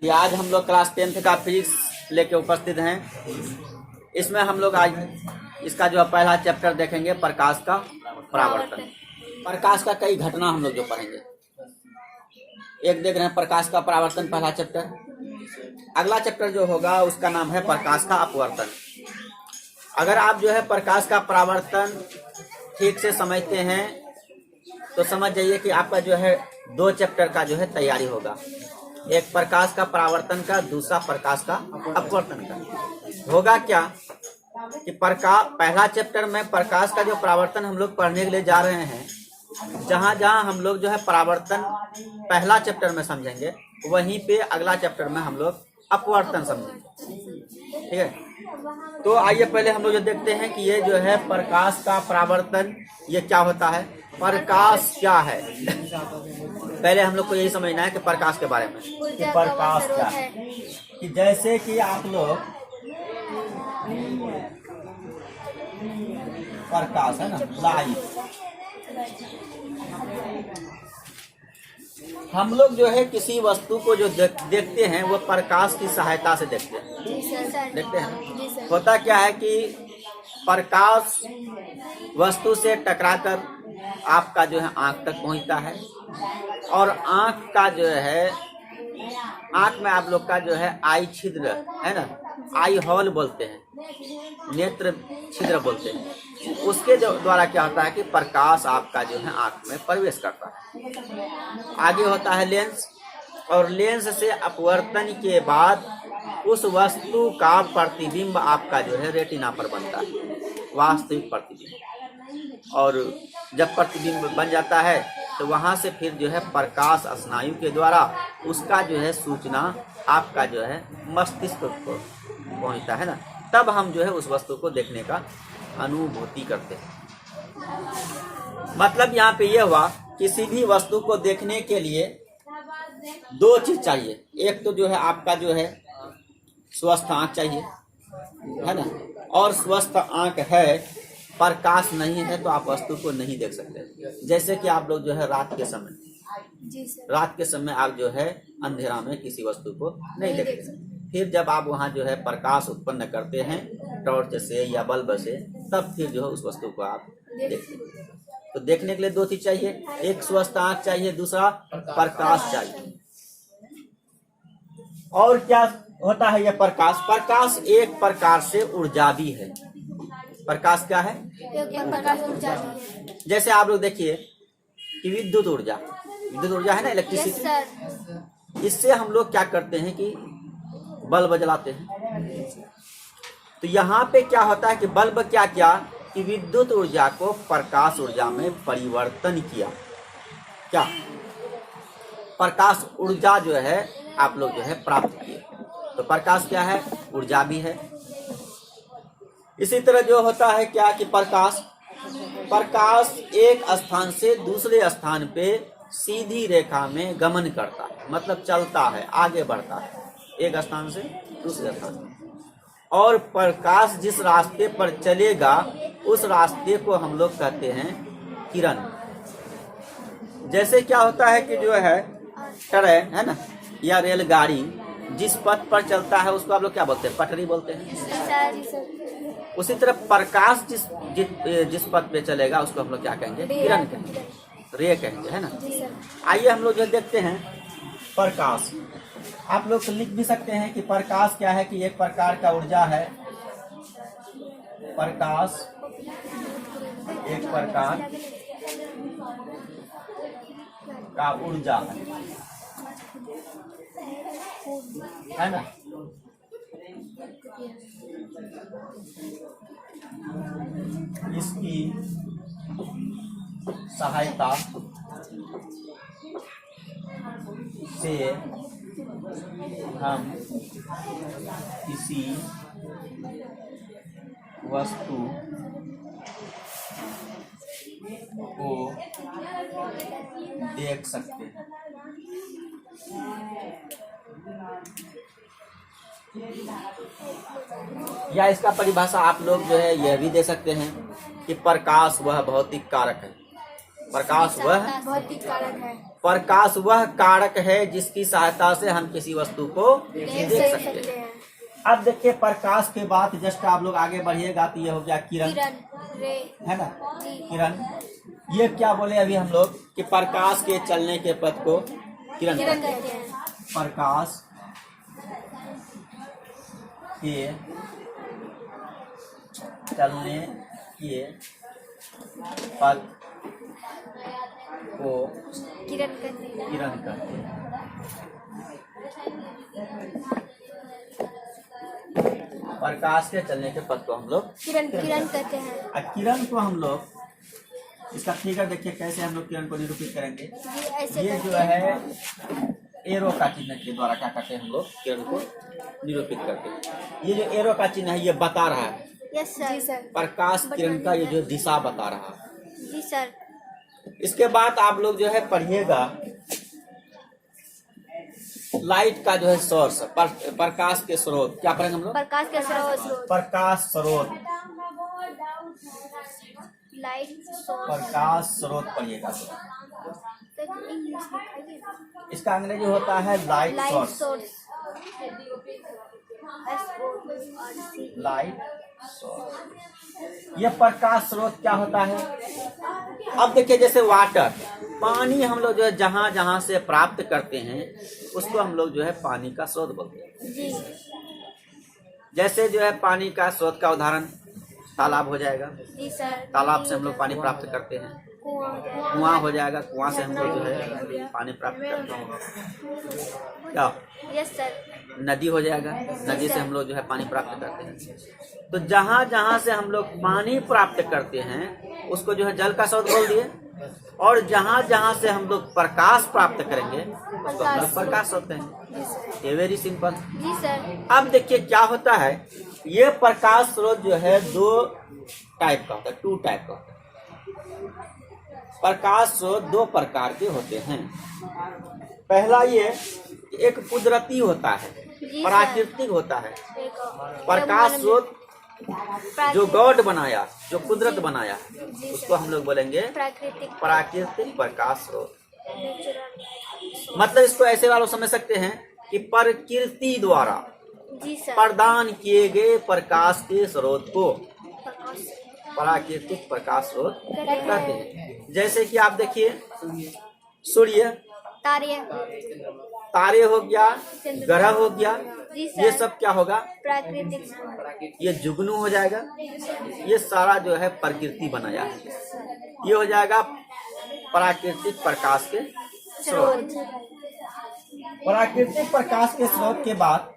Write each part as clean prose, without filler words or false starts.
आज हम लोग क्लास 10th का फिजिक्स लेके उपस्थित हैं। इसमें हम लोग आज इसका जो पहला चैप्टर देखेंगे, प्रकाश का परावर्तन। प्रकाश का कई घटना हम लोग जो पढ़ेंगे। एक देख रहे हैं प्रकाश का परावर्तन, पहला चैप्टर। अगला चैप्टर जो होगा उसका नाम है प्रकाश का अपवर्तन। अगर आप जो है प्रकाश का परावर्तन ठीक से समझते हैं तो समझ जाइए कि आपका जो है 2 चैप्टर का जो है तैयारी होगा। एक प्रकाश का परावर्तन का, दूसरा प्रकाश का अपवर्तन का। होगा क्या कि पहला चैप्टर में प्रकाश का जो परावर्तन हम लोग पढ़ने के लिए जा रहे हैं, जहां जहां हम लोग जो है परावर्तन पहला चैप्टर में समझेंगे, वहीं पे अगला चैप्टर में हम लोग अपवर्तन समझेंगे। ठीक है, तो आइए पहले हम लोग जो देखते हैं कि ये जो है प्रकाश का परावर्तन, ये क्या होता है, प्रकाश क्या है। पहले हम लोग को यही समझना है कि प्रकाश के बारे में, कि प्रकाश क्या है। कि जैसे कि आप लोग प्रकाश है ना, लाइट, हम लोग जो है किसी वस्तु को जो देखते हैं वो प्रकाश की सहायता से देखते हैं। होता क्या है कि प्रकाश वस्तु से टकराकर आपका जो है आंख तक पहुंचता है, और आंख का जो है, आंख में आप लोग का जो है आई छिद्र है ना, आई हॉल बोलते हैं, नेत्र छिद्र बोलते हैं। उसके द्वारा क्या होता है कि प्रकाश आपका जो है आंख में प्रवेश करता है। आगे होता है लेंस, और लेंस से अपवर्तन के बाद उस वस्तु का प्रतिबिंब आपका जो है रेटिना पर बनता है, वास्तविक प्रतिबिंब। और जब प्रतिबिंब बन जाता है तो वहां से फिर जो है प्रकाश स्नायु के द्वारा उसका जो है सूचना आपका जो है मस्तिष्क को पहुंचता है ना, तब हम जो है उस वस्तु को देखने का अनुभूति करते हैं। मतलब यहाँ पे ये हुआ, किसी भी वस्तु को देखने के लिए 2 चीज चाहिए। एक तो जो है आपका जो है स्वस्थ आंख चाहिए, है ना, और स्वस्थ आंख है, प्रकाश नहीं है तो आप वस्तु को नहीं देख सकते। जैसे कि आप लोग जो है रात के समय आप जो है अंधेरा में किसी वस्तु को नहीं देखते। फिर जब आप वहां जो है प्रकाश उत्पन्न करते हैं टॉर्च से या बल्ब से, तब फिर जो है उस वस्तु को आप देखते हैं। तो देखने के लिए 2 चीज चाहिए, एक स्वस्थ आंख चाहिए, दूसरा प्रकाश चाहिए। और क्या होता है यह प्रकाश? प्रकाश एक प्रकार से ऊर्जा भी है। प्रकाश क्या है? जैसे आप लोग देखिए कि विद्युत ऊर्जा है ना, इलेक्ट्रिसिटी। इससे हम लोग क्या करते हैं कि बल्ब जलाते हैं। तो यहाँ पे क्या होता है कि बल्ब क्या किया कि विद्युत ऊर्जा को प्रकाश ऊर्जा में परिवर्तन किया। क्या प्रकाश ऊर्जा जो है आप लोग जो है प्राप्त किए। तो प्रकाश क्या है? ऊर्जा भी है। इसी तरह जो होता है क्या कि प्रकाश एक स्थान से दूसरे स्थान पे सीधी रेखा में गमन करता है, मतलब चलता है, आगे बढ़ता है एक स्थान से दूसरे स्थान में। और प्रकाश जिस रास्ते पर चलेगा उस रास्ते को हम लोग कहते हैं किरण। जैसे क्या होता है कि जो है ट्रेन है ना, या रेलगाड़ी जिस पथ पर चलता है उसको आप लोग क्या बोलते हैं? पटरी बोलते हैं। उसी तरह प्रकाश जिस पथ पे चलेगा उसको हम लोग क्या कहेंगे? किरण कहेंगे, रे कहेंगे, है ना। आइए हम लोग जो देखते हैं प्रकाश, आप लोग लिख भी सकते हैं कि प्रकाश क्या है कि एक प्रकार का ऊर्जा है। प्रकाश एक प्रकार का ऊर्जा है ना। इसकी सहायता से हम किसी वस्तु को देख सकते हैं। या इसका परिभाषा आप लोग जो है यह भी दे सकते हैं कि प्रकाश वह भौतिक कारक है प्रकाश वह भौतिक कारक है। प्रकाश वह कारक है जिसकी सहायता से हम किसी वस्तु को देख सकते हैं। अब देखिए प्रकाश के बाद जस्ट आप लोग आगे बढ़िएगा तो ये हो गया किरण, है ना, किरण। ये क्या बोले अभी हम लोग कि प्रकाश के चलने के पथ को किरण कहते हैं। प्रकाश के चलने के पथ को किरण कहते हैं। प्रकाश के चलने के पथ को हम लोग किरण कहते हैं। और किरण को हम लोग इसका फिगर देखिए कैसे हम लोग किरण को निरूपित करेंगे। ये जो है एरो का चिन्ह के द्वारा क्या करते हैं हम लोग किरण को निरूपित करते हैं। ये जो एरो का चिन्ह है ये बता रहा है यस सर। प्रकाश किरण का ये जो दिशा बता रहा है। जी सर। इसके बाद आप लोग जो है पढ़िएगा लाइट का जो है सोर्स, प्रकाश के स्रोत। क्या पढ़ेंगे हम लोग? प्रकाश के स्रोत। प्रकाश स्रोत, लाइट सोर्स। प्रकाश स्रोत पढ़िएगा। इसका अंग्रेजी होता है लाइट सोर्स। Light source. ये प्रकाश स्रोत क्या होता है? अब देखिए जैसे वाटर, पानी हम लोग जो है जहाँ जहाँ से प्राप्त करते हैं उसको हम लोग जो है पानी का स्रोत बोलते हैं। जी। जैसे जो है पानी का स्रोत का उदाहरण तालाब हो जाएगा। जी सर। तालाब से हम लोग पानी प्राप्त करते हैं। कुआं हो जाएगा, कुआं से हम लोग जो है पानी प्राप्त करते हैं। क्या? Yes sir. नदी हो जाएगा, नदी से हम लोग जो है पानी प्राप्त करते हैं। तो जहाँ जहाँ से हम लोग पानी प्राप्त करते हैं उसको जो है जल का स्रोत बोल दिए, और जहाँ जहाँ से हम लोग प्रकाश प्राप्त करेंगे उसको हम लोग प्रकाश स्रोत कहेंगे। ये वेरी सिंपल। जी सर। अब देखिए क्या होता है, ये प्रकाश स्रोत जो है दो टाइप का होता है, टू टाइप का होता है। प्रकाश स्रोत दो प्रकार के होते हैं। पहला ये एक कुदरती होता है, प्राकृतिक होता है। प्रकाश स्रोत जो गॉड बनाया, जो कुदरत बनाया, उसको हम लोग बोलेंगे प्राकृतिक प्रकाश स्रोत। मतलब इसको ऐसे वालों समझ सकते हैं कि प्रकृति द्वारा प्रदान किए गए प्रकाश के स्रोत को प्राकृतिक प्रकाश स्रोत कहते हैं। जैसे कि आप देखिए सूर्य, तारे हो गया, ग्रह हो गया, ये सब क्या होगा? प्राकृतिक। ये जुगनू हो जाएगा, ये सारा जो है प्रकृति बनाया है। ये हो जाएगा प्राकृतिक प्रकाश के स्रोत। प्राकृतिक प्रकाश के स्रोत के बाद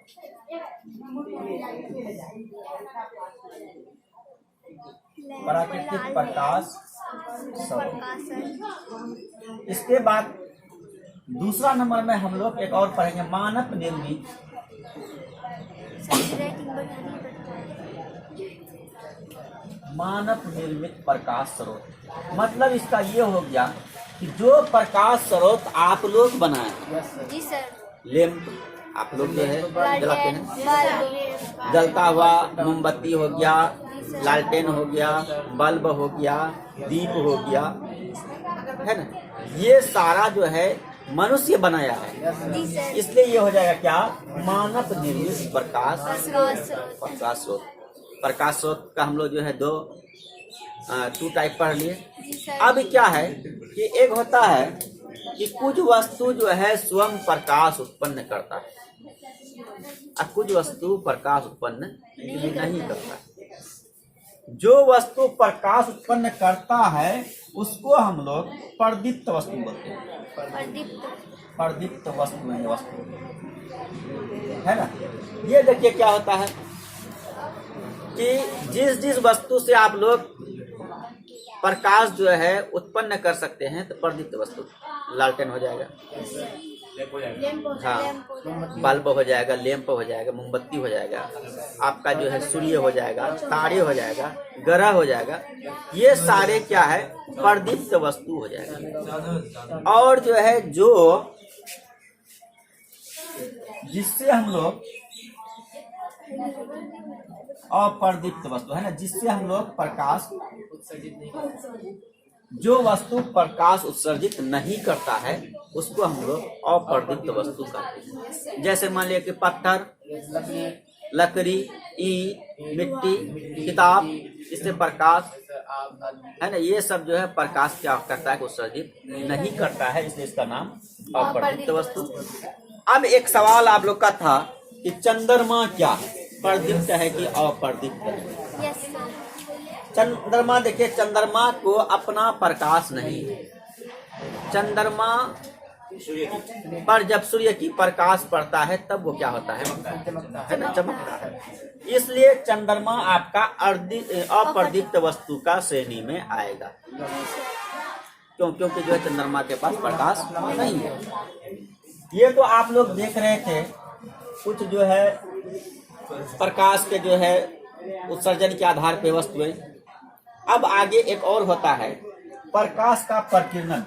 प्राकृतिक प्रकाश स्रोत। इसके बाद दूसरा नंबर में हम लोग एक और पढ़ेंगे मानव निर्मित प्रकाश स्रोत। मतलब इसका ये हो गया कि जो प्रकाश स्रोत आप लोग बनाए, जी सर, लैंप आप लोग जो है जलाते हैं, जलता हुआ मोमबत्ती हो गया, लालटेन हो गया, बल्ब हो गया, दीप हो गया, है ना, ये सारा जो है मनुष्य बनाया है। इसलिए ये हो जाएगा क्या? मानव निर्मित प्रकाश स्रोत। प्रकाश स्रोत का हम लोग जो है टू टाइप पढ़ लिए। अब क्या है कि एक होता है कि कुछ वस्तु जो है स्वयं प्रकाश उत्पन्न करता है और कुछ वस्तु प्रकाश उत्पन्न नहीं करता है। जो वस्तु प्रकाश उत्पन्न करता है उसको हम लोग प्रदीप्त वस्तु बोलते हैं। प्रदीप्त वस्तु है, वस्तु है ना। ये देखिए क्या होता है कि जिस वस्तु से आप लोग प्रकाश जो है उत्पन्न कर सकते हैं तो प्रदीप्त वस्तु, लालटेन हो जाएगा, हाँ, बल्ब हो जाएगा, लैंप हो जाएगा, मोमबत्ती हो जाएगा, आपका जो है सूर्य हो जाएगा, तारे हो जाएगा, ग्रह हो जाएगा, ये सारे क्या है? प्रदीप्त वस्तु हो जाएगा। और जो है जो जिससे हम लोग अप्रदीप्त वस्तु है ना, जिससे हम लोग प्रकाश जो वस्तु प्रकाश उत्सर्जित नहीं करता है उसको हम लोग अप्रदीप्त वस्तु कहते हैं। जैसे मान लिया कि पत्थर, लकड़ी, ईंट, मिट्टी, किताब, इससे प्रकाश है ना, ये सब जो है प्रकाश क्या करता है, उत्सर्जित नहीं करता है, इसलिए इसका नाम अप्रदीप्त वस्तु। अब एक सवाल आप लोग का था कि चंद्रमा क्या प्रदीप्त है कि अप्रदीप्त है? Yes sir. चंद्रमा देखिए, चंद्रमा को अपना प्रकाश नहीं है। चंद्रमा पर जब सूर्य की प्रकाश पड़ता है तब वो क्या होता है ना, चमकता है। इसलिए चंद्रमा आपका अप्रदीप्त वस्तु का श्रेणी में आएगा। क्योंकि जो है चंद्रमा के पास प्रकाश नहीं है। ये तो आप लोग देख रहे थे कुछ जो है प्रकाश के जो है उत्सर्जन के आधार पे वस्तुएं। अब आगे एक और होता है प्रकाश का प्रकीर्णन।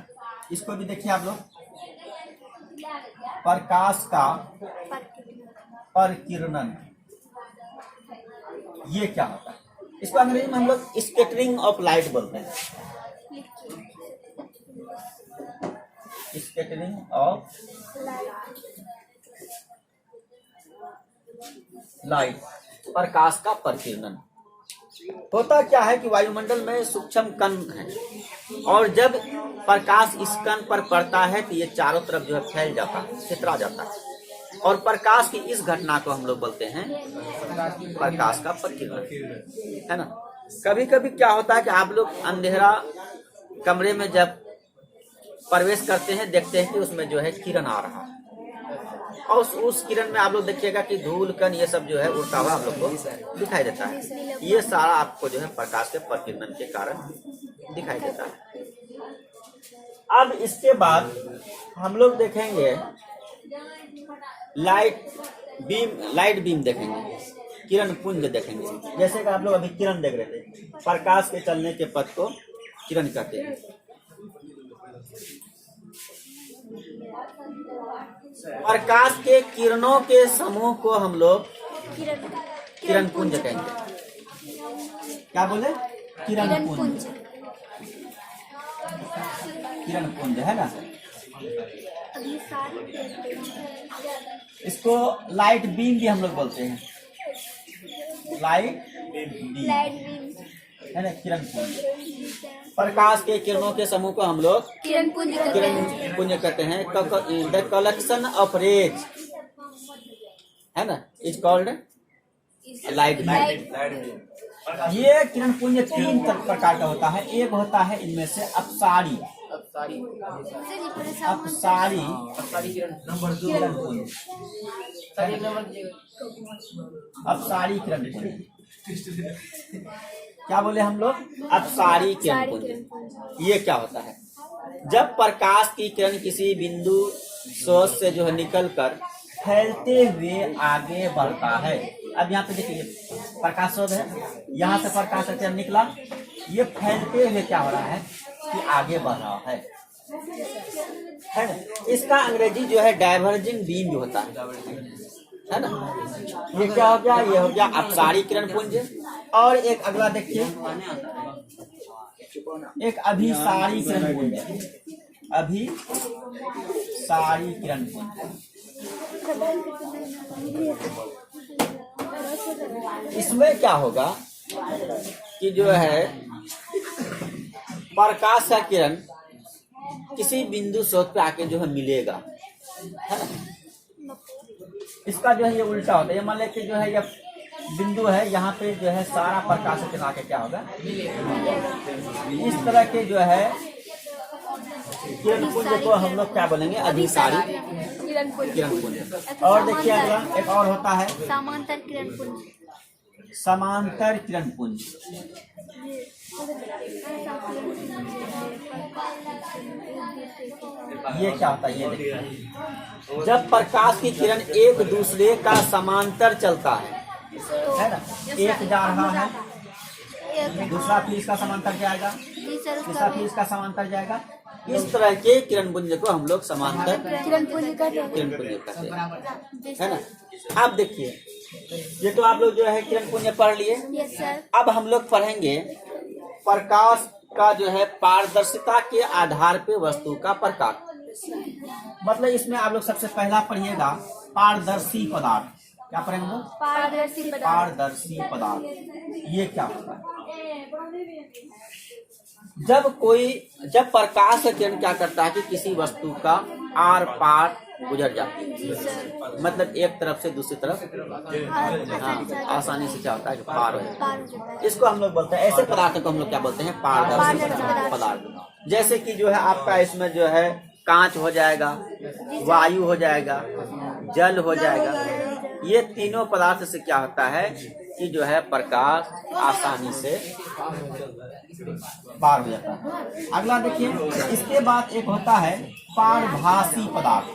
इसको भी देखिए आप लोग, प्रकाश का प्रकीर्णन ये क्या होता है? इसको अंग्रेजी में हम लोग स्कैटरिंग ऑफ लाइट बोलते हैं। स्कैटरिंग ऑफ लाइट, प्रकाश का प्रकीर्णन। होता क्या है कि वायुमंडल में सूक्ष्म कण है और जब प्रकाश इस कण पर पड़ता है तो ये चारों तरफ जो है फैल जाता है, छितरा जाता है, और प्रकाश की इस घटना को हम लोग बोलते हैं प्रकाश का प्रकीर्णन, है ना। कभी कभी क्या होता है कि आप लोग अंधेरा कमरे में जब प्रवेश करते हैं देखते हैं कि उसमें जो है किरण आ रहा है, और उस किरण में आप लोग देखिएगा कि धूल कण ये सब जो है उड़ता हुआ आप लोग को दिखाई देता है। ये सारा आपको जो है प्रकाश के प्रकीर्णन के कारण दिखाई देता है। अब इसके बाद हम लोग देखेंगे लाइट बीम देखेंगे, किरण पुंज देखेंगे। जैसे कि आप लोग अभी किरण देख रहे थे, प्रकाश के चलने के पथ को किरण कहते हैं। प्रकाश के किरणों के समूह को हम लोग किरण पुंज कहेंगे। क्या बोले? किरण पुंज। किरण पुंज है ना। इसको लाइट बीम भी हम लोग बोलते हैं। लाइट बीम है ना, किरण पुंज। प्रकाश के किरणों के समूह को हम लोग किरण पुंज कहते हैं। द कलेक्शन ऑफ रेज है ना इज कॉल्ड लाइट बीम। ये किरण पुंज तीन प्रकार का होता है। एक होता है इनमें से अपसारी किरण पुंज, अपसारी किरण पुंज। क्या बोले हम लोग? अपसारी किरण पुंज। ये क्या होता है? जब प्रकाश की किरण किसी बिंदु स्रोत से जो है निकलकर फैलते हुए आगे बढ़ता है। अब यहाँ पे देखिए प्रकाश स्रोत है, यहाँ से प्रकाश का किरण निकला, ये फैलते हुए क्या हो रहा है कि आगे बढ़ रहा है ना। इसका अंग्रेजी जो है डाइवर्जिंग बीम भी होता है ना। ये क्या हो गया? ये हो गया अपसारी किरण पुंज। और एक अगला देखिए, एक अभिसारी किरण पुंज। अभिसारी किरण पुंज इसमें क्या होगा कि जो है प्रकाश का किरण किसी बिंदु स्रोत पे आके जो है मिलेगा, है ना। इसका जो है ये उल्टा होता है। ये मान लेते जो है ये बिंदु है, यहाँ पे जो है सारा प्रकाश के आके क्या होगा, इस तरह के जो है किरण पुंज को हम लोग क्या बोलेंगे? अभिसारी किरण पुंज। और देखिए अगला एक और होता है समांतर किरण पुंज। समांतर किरण पुंज। ये क्या होता है? ये देखिए, जब प्रकाश की किरण एक दूसरे का समांतर चलता है ना, एक जा रहा है, दूसरा फिर इसका समांतर जाएगा, तीसरा फिर इसका समांतर जाएगा। इस तरह के किरण पुंज को हम लोग समांतर किरण पुंज कहते हैं, है ना। अब देखिए, ये तो आप लोग जो है किरण पुंज पढ़ लिए। Yes sir. अब हम लोग पढ़ेंगे प्रकाश का जो है पारदर्शिता के आधार पे वस्तु का प्रकार। मतलब इसमें आप लोग सबसे पहला पढ़िएगा पारदर्शी पदार्थ। क्या पढ़ेंगे हम लोग? पारदर्शी पदार्थ। पारदर्शी पदार्थ ये क्या होता है? जब प्रकाश का किरण क्या करता है कि किसी वस्तु का आर पार गुजर जाती है, मतलब एक तरफ से दूसरी तरफ आसानी से क्या होता है कि पार हो जाता है। इसको हम लोग बोलते हैं, ऐसे पदार्थ को हम लोग क्या बोलते हैं? पारदर्शी पदार्थ। जैसे कि जो है आपका इसमें जो है कांच हो जाएगा, वायु हो जाएगा, जल हो जाएगा। ये तीनों पदार्थ से क्या होता है कि जो है प्रकाश आसानी से पार हो जाता है। अगला देखिए, इसके बाद एक होता है पारभासी पदार्थ।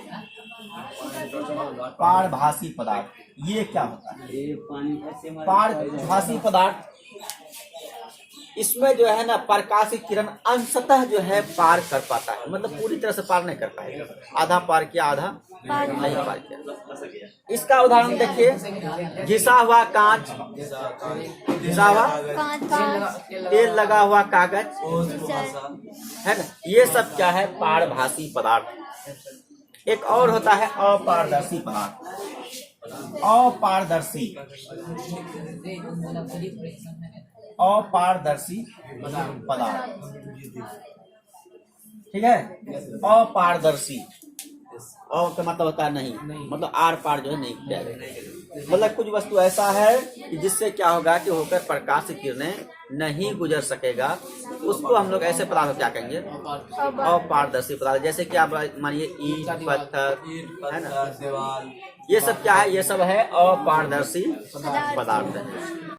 पारभासी पदार्थ ये क्या होता है? पारभासी पदार्थ इसमें जो है ना प्रकाश की किरण अंशतः जो है पार कर पाता है, मतलब पूरी तरह से पार नहीं कर पाएगा, आधा पार किया आधा नहीं पार किया। इसका उदाहरण देखिए, घिसा हुआ कांच, घिसा हुआ तेल लगा हुआ कागज है ना, ये सब क्या है? पारभासी पदार्थ। एक और होता है अपारदर्शी पदार्थ। अपारदर्शी पदार्थ, ठीक है। अपारदर्शी का मतलब होता है नहीं, मतलब आर पार जो है नहीं जाएगा। मतलब कुछ वस्तु ऐसा है कि जिससे क्या होगा कि होकर प्रकाश की किरणें नहीं गुजर सकेगा, उसको हम लोग ऐसे पदार्थ क्या कहेंगे? अपारदर्शी पदार्थ। जैसे कि आप मानिए ईंट, पत्थर है ना, ये सब क्या है? ये सब है अपारदर्शी पदार्थ है।